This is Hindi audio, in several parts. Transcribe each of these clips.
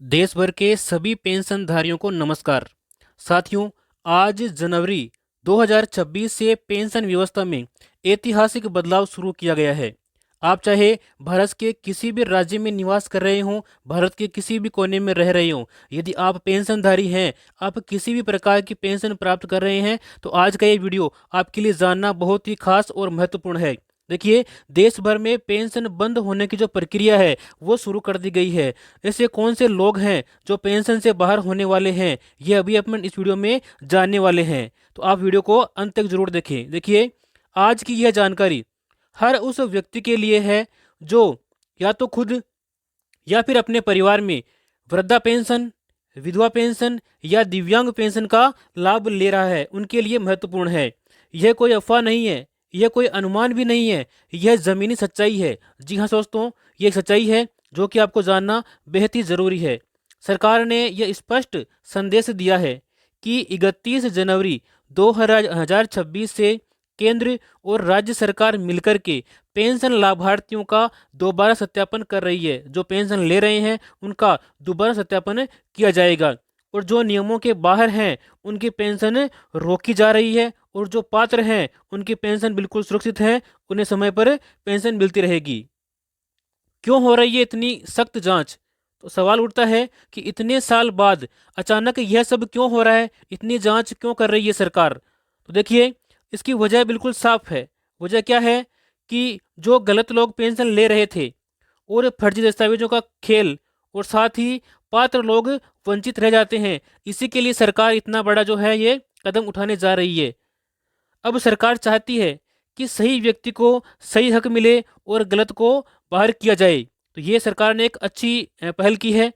देश भर के सभी पेंशनधारियों को नमस्कार। साथियों, आज जनवरी 2026 से पेंशन व्यवस्था में ऐतिहासिक बदलाव शुरू किया गया है। आप चाहे भारत के किसी भी राज्य में निवास कर रहे हों, भारत के किसी भी कोने में रह रहे हों, यदि आप पेंशनधारी हैं, आप किसी भी प्रकार की पेंशन प्राप्त कर रहे हैं, तो आज का ये वीडियो आपके लिए जानना बहुत ही खास और महत्वपूर्ण है। देखिए, देश भर में पेंशन बंद होने की जो प्रक्रिया है वो शुरू कर दी गई है। ऐसे कौन से लोग हैं जो पेंशन से बाहर होने वाले हैं, ये अभी अपन इस वीडियो में जानने वाले हैं। तो आप वीडियो को अंत तक जरूर देखें। देखिए, आज की यह जानकारी हर उस व्यक्ति के लिए है जो या तो खुद या फिर अपने परिवार में वृद्धा पेंशन, विधवा पेंशन या दिव्यांग पेंशन का लाभ ले रहा है, उनके लिए महत्वपूर्ण है। यह कोई अफवाह नहीं है, यह कोई अनुमान भी नहीं है, यह ज़मीनी सच्चाई है। जी हाँ दोस्तों, यह एक सच्चाई है जो कि आपको जानना बेहद ही ज़रूरी है। सरकार ने यह स्पष्ट संदेश दिया है कि 31 जनवरी 2026 से केंद्र और राज्य सरकार मिलकर के पेंशन लाभार्थियों का दोबारा सत्यापन कर रही है। जो पेंशन ले रहे हैं उनका दोबारा सत्यापन किया जाएगा, और जो नियमों के बाहर हैं उनकी पेंशन रोकी जा रही है, और जो पात्र हैं उनकी पेंशन बिल्कुल सुरक्षित है, उन्हें समय पर पेंशन मिलती रहेगी। क्यों हो रही है इतनी सख्त जांच? तो सवाल उठता है कि इतने साल बाद अचानक यह सब क्यों हो रहा है, इतनी जांच क्यों कर रही है सरकार? तो देखिए, इसकी वजह बिल्कुल साफ है। वजह क्या है कि जो गलत लोग पेंशन ले रहे थे और फर्जी दस्तावेजों का खेल, और साथ ही पात्र लोग वंचित रह जाते हैं, इसी के लिए सरकार इतना बड़ा जो है ये कदम उठाने जा रही है। अब सरकार चाहती है कि सही व्यक्ति को सही हक मिले और गलत को बाहर किया जाए। तो ये सरकार ने एक अच्छी पहल की है।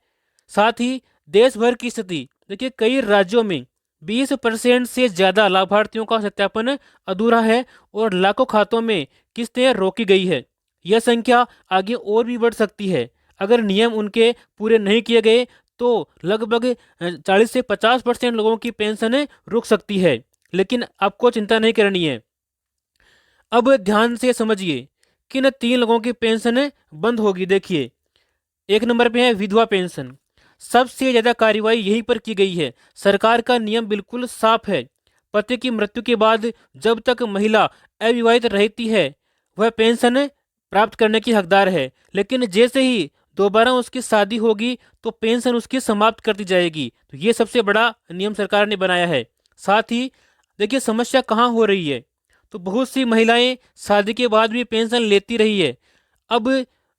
साथ ही देश भर की स्थिति देखिए, कई राज्यों में 20% से ज़्यादा लाभार्थियों का सत्यापन अधूरा है और लाखों खातों में किस्तें रोकी गई है। यह संख्या आगे और भी बढ़ सकती है। अगर नियम उनके पूरे नहीं किए गए तो लगभग 40 से 50% लोगों की पेंशन रुक सकती है। लेकिन आपको चिंता नहीं करनी है। अब ध्यान से समझिए, किन 3 लोगों की पेंशन बंद होगी। देखिए, एक नंबर पे है विधवा पेंशन। सबसे ज्यादा कार्रवाई यहीं पर की गई है। सरकार का नियम बिल्कुल साफ है। पति की मृत्यु के बाद जब तक महिला अविवाहित रहती है, वह पेंशन प्राप्त करने की हकदार है। लेकिन जैसे ही दोबारा उसकी शादी होगी तो पेंशन उसकी समाप्त कर दी जाएगी। तो ये सबसे बड़ा नियम सरकार ने बनाया है। साथ ही देखिए, समस्या कहाँ हो रही है, तो बहुत सी महिलाएं शादी के बाद भी पेंशन लेती रही है। अब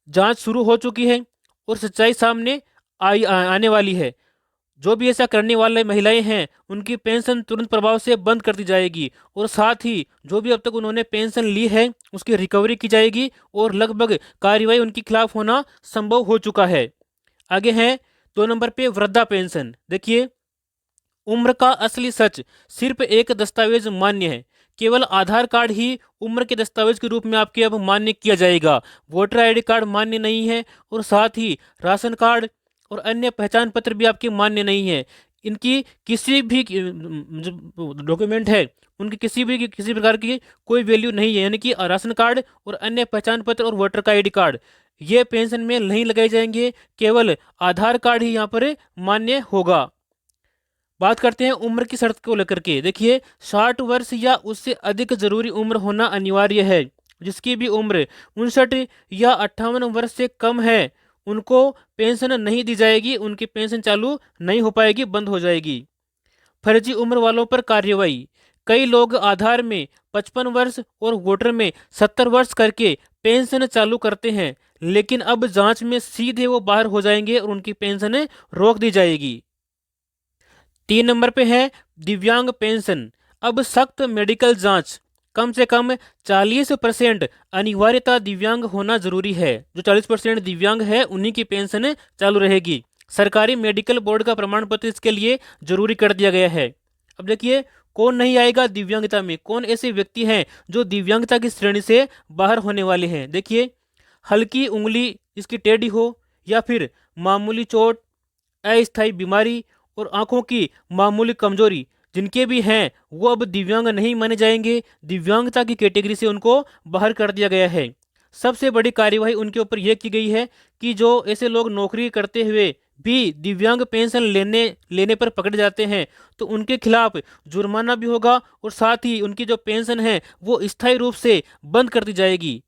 जांच शुरू हो चुकी है और सच्चाई सामने आने वाली है। जो भी ऐसा करने वाले महिलाएं हैं उनकी पेंशन तुरंत प्रभाव से बंद कर दी जाएगी, और साथ ही जो भी अब तक उन्होंने पेंशन ली है उसकी रिकवरी की जाएगी, और लगभग कार्रवाई उनके खिलाफ होना संभव हो चुका है। आगे है 2 नंबर पे वृद्धा पेंशन। देखिए, उम्र का असली सच सिर्फ एक दस्तावेज मान्य है। केवल आधार कार्ड ही उम्र के दस्तावेज के रूप में आपके अब मान्य किया जाएगा। वोटर आईडी कार्ड मान्य नहीं है, और साथ ही राशन कार्ड और अन्य पहचान पत्र भी आपके मान्य नहीं है। इनकी किसी भी जो डॉक्यूमेंट है उनकी किसी प्रकार की कोई वैल्यू नहीं है। यानी कि राशन कार्ड और अन्य पहचान पत्र और वोटर का आईडी कार्ड ये पेंशन में नहीं लगाए जाएंगे। केवल आधार कार्ड ही यहाँ पर मान्य होगा। बात करते हैं उम्र की शर्त को लेकर के। देखिए, 60 वर्ष या उससे अधिक जरूरी उम्र होना अनिवार्य है। जिसकी भी उम्र 59 या 58 वर्ष से कम है उनको पेंशन नहीं दी जाएगी, उनकी पेंशन चालू नहीं हो पाएगी, बंद हो जाएगी। फर्जी उम्र वालों पर कार्रवाई। कई लोग आधार में 55 वर्ष और वोटर में 70 वर्ष करके पेंशन चालू करते हैं, लेकिन अब जांच में सीधे वो बाहर हो जाएंगे और उनकी पेंशन रोक दी जाएगी। 3 नंबर पे है दिव्यांग पेंशन। अब सख्त मेडिकल जांच, कम से कम 40% अनिवार्यता दिव्यांग होना जरूरी है। जो 40% दिव्यांग है उन्हीं की पेंशन चालू रहेगी। सरकारी मेडिकल बोर्ड का प्रमाण पत्र इसके लिए जरूरी कर दिया गया है। अब देखिए, कौन नहीं आएगा दिव्यांगता में, कौन ऐसे व्यक्ति हैं जो दिव्यांगता की श्रेणी से बाहर होने वाले हैं। देखिए, हल्की उंगली इसकी टेढ़ी हो, या फिर मामूली चोट, अस्थायी बीमारी और आंखों की मामूली कमजोरी जिनके भी हैं वो अब दिव्यांग नहीं माने जाएंगे। दिव्यांगता की कैटेगरी से उनको बाहर कर दिया गया है। सबसे बड़ी कार्यवाही उनके ऊपर यह की गई है कि जो ऐसे लोग नौकरी करते हुए भी दिव्यांग पेंशन लेने पर पकड़े जाते हैं तो उनके खिलाफ जुर्माना भी होगा और साथ ही उनकी जो पेंशन है वो स्थायी रूप से बंद कर दी जाएगी।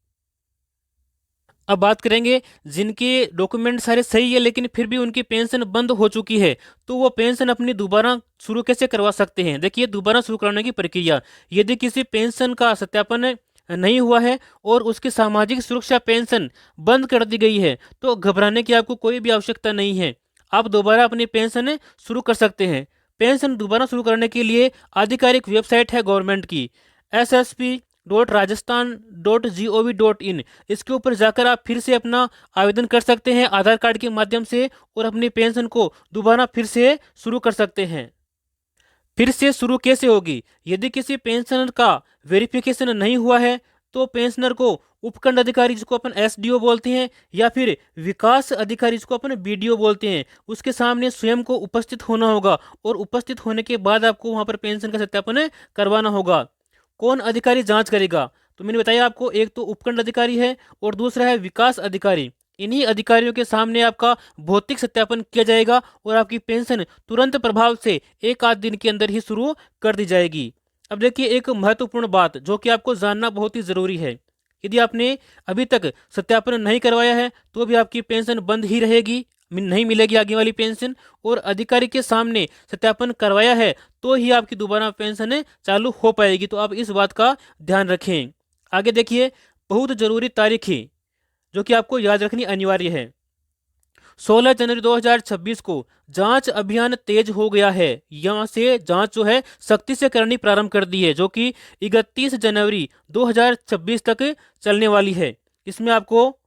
अब बात करेंगे जिनके डॉक्यूमेंट सारे सही है लेकिन फिर भी उनकी पेंशन बंद हो चुकी है, तो वो पेंशन अपनी दोबारा शुरू कैसे करवा सकते हैं। देखिए, दोबारा शुरू कराने की प्रक्रिया, यदि किसी पेंशन का सत्यापन नहीं हुआ है और उसकी सामाजिक सुरक्षा पेंशन बंद कर दी गई है तो घबराने की आपको कोई भी आवश्यकता नहीं है। आप दोबारा अपनी पेंशन शुरू कर सकते हैं। पेंशन दोबारा शुरू करने के लिए आधिकारिक वेबसाइट है गवर्नमेंट की, ssp.rajasthan.gov.in। इसके ऊपर जाकर आप फिर से अपना आवेदन कर सकते हैं आधार कार्ड के माध्यम से और अपनी पेंशन को दोबारा फिर से शुरू कर सकते हैं। फिर से शुरू कैसे होगी? यदि किसी पेंशनर का वेरिफिकेशन नहीं हुआ है तो पेंशनर को उपखंड अधिकारी, जिसको अपन एसडीओ बोलते हैं, या फिर विकास अधिकारी, जिसको अपन बीडीओ बोलते हैं, उसके सामने स्वयं को उपस्थित होना होगा और उपस्थित होने के बाद आपको वहां पर पेंशन का सत्यापन करवाना होगा। कौन अधिकारी जांच करेगा? तो मैंने बताया आपको, एक तो उपखंड अधिकारी है और दूसरा है विकास अधिकारी। इन्हीं अधिकारियों के सामने आपका भौतिक सत्यापन किया जाएगा और आपकी पेंशन तुरंत प्रभाव से एक आध दिन के अंदर ही शुरू कर दी जाएगी। अब देखिए, एक महत्वपूर्ण बात जो कि आपको जानना बहुत ही जरूरी है, यदि आपने अभी तक सत्यापन नहीं करवाया है तो भी आपकी पेंशन बंद ही रहेगी, नहीं मिलेगी आगे वाली पेंशन। और अधिकारी के सामने सत्यापन करवाया है तो ही आपकी दोबारा पेंशन चालू हो पाएगी, तो आप इस बात का ध्यान रखें। आगे देखिए, बहुत जरूरी तारीखें जो कि आपको याद रखनी अनिवार्य है। 16 जनवरी 2026 को जांच अभियान तेज हो गया है। यहाँ से जांच जो है सख्ती से करनी प्रारंभ कर दी है, जो कि 31 जनवरी 2026 तक चलने वाली है। इसमें आपको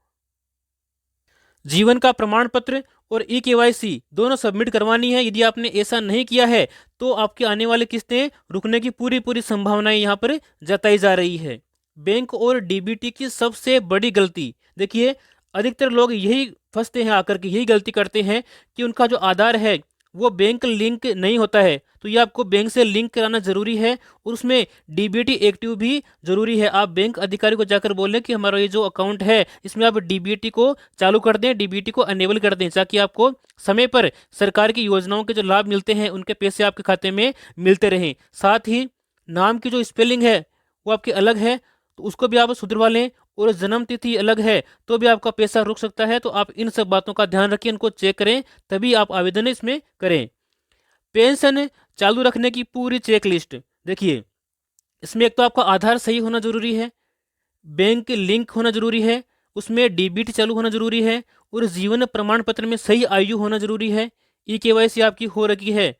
जीवन का प्रमाण पत्र और ई-केवाईसी दोनों सबमिट करवानी है। यदि आपने ऐसा नहीं किया है तो आपकी आने वाली किस्तें रुकने की पूरी पूरी संभावनाएं यहाँ पर जताई जा रही है। बैंक और डीबीटी की सबसे बड़ी गलती, देखिए, अधिकतर लोग यही फंसते हैं, आकर के यही गलती करते हैं कि उनका जो आधार है वो बैंक लिंक नहीं होता है। तो ये आपको बैंक से लिंक कराना जरूरी है और उसमें डीबीटी एक्टिव भी जरूरी है। आप बैंक अधिकारी को जाकर बोलें कि हमारा ये जो अकाउंट है इसमें आप डीबीटी को चालू कर दें, डीबीटी को अनेबल कर दें, ताकि आपको समय पर सरकार की योजनाओं के जो लाभ मिलते हैं उनके पैसे आपके खाते में मिलते रहें। साथ ही नाम की जो स्पेलिंग है वो आपकी अलग है तो उसको भी आप सुधरवा लें, और जन्म तिथि अलग है तो भी आपका पैसा रुक सकता है। तो आप इन सब बातों का ध्यान रखें, इनको चेक करें, तभी आप आवेदन इसमें करें। पेंशन चालू रखने की पूरी चेक लिस्ट, देखिए, इसमें एक तो आपका आधार सही होना जरूरी है, बैंक लिंक होना जरूरी है, उसमें डीबीटी चालू होना जरूरी है और जीवन प्रमाण पत्र में सही आयु होना जरूरी है, ई-केवाईसी आपकी हो रखी है,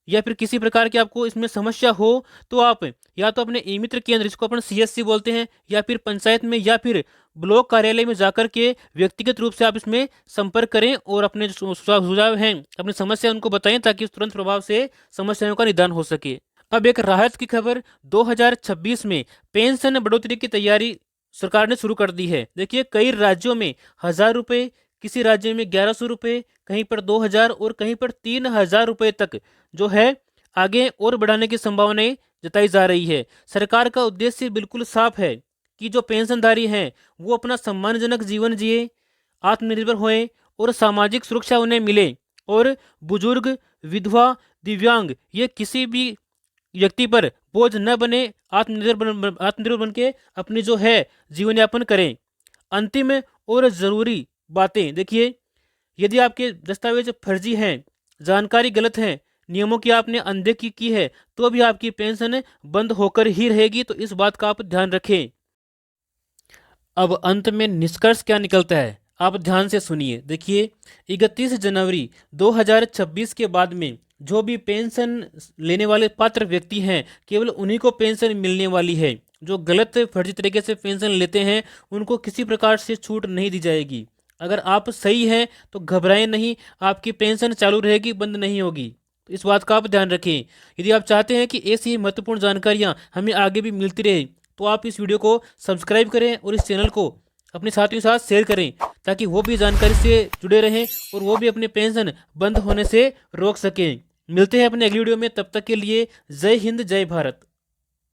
या फिर किसी प्रकार की आपको इसमें समस्या हो तो आप या तो अपने ई मित्र केंद्र, जिसको अपन सीएससी बोलते हैं, या फिर पंचायत में या फिर ब्लॉक कार्यालय में जाकर के व्यक्तिगत रूप से आप इसमें संपर्क करें और अपने जो सुझाव हैं, अपनी समस्या उनको बताएं, ताकि तुरंत प्रभाव से समस्याओं का निदान हो सके। अब एक राहत की खबर, 2026 में पेंशन बढ़ोतरी की तैयारी सरकार ने शुरू कर दी है। देखिए, कई राज्यों में 1,000 रुपये, किसी राज्य में 1,100 रुपये, कहीं पर 2,000 और कहीं पर 3,000 रुपये तक जो है आगे और बढ़ाने की संभावनाएं जताई जा रही है। सरकार का उद्देश्य बिल्कुल साफ है कि जो पेंशनधारी हैं वो अपना सम्मानजनक जीवन जिए, आत्मनिर्भर होएं और सामाजिक सुरक्षा उन्हें मिले, और बुजुर्ग, विधवा, दिव्यांग, ये किसी भी व्यक्ति पर बोझ न बने, आत्मनिर्भर बन के अपनी जो है जीवन यापन करें। अंतिम और ज़रूरी बातें, देखिए, यदि आपके दस्तावेज फर्जी हैं, जानकारी गलत है, नियमों की आपने अनदेखी की है, तो भी आपकी पेंशन बंद होकर ही रहेगी, तो इस बात का आप ध्यान रखें। अब अंत में निष्कर्ष क्या निकलता है, आप ध्यान से सुनिए। देखिए, 31 जनवरी 2026 के बाद में जो भी पेंशन लेने वाले पात्र व्यक्ति हैं, केवल उन्हीं को पेंशन मिलने वाली है। जो गलत फर्जी तरीके से पेंशन लेते हैं उनको किसी प्रकार से छूट नहीं दी जाएगी। अगर आप सही हैं तो घबराएं नहीं, आपकी पेंशन चालू रहेगी, बंद नहीं होगी। तो इस बात का आप ध्यान रखें। यदि आप चाहते हैं कि ऐसी ही महत्वपूर्ण जानकारियाँ हमें आगे भी मिलती रहे तो आप इस वीडियो को सब्सक्राइब करें और इस चैनल को अपने साथियों के साथ शेयर करें, ताकि वो भी जानकारी से जुड़े रहें और वो भी अपने पेंशन बंद होने से रोक सकें। मिलते हैं अपने अगली वीडियो में, तब तक के लिए जय हिंद, जय भारत।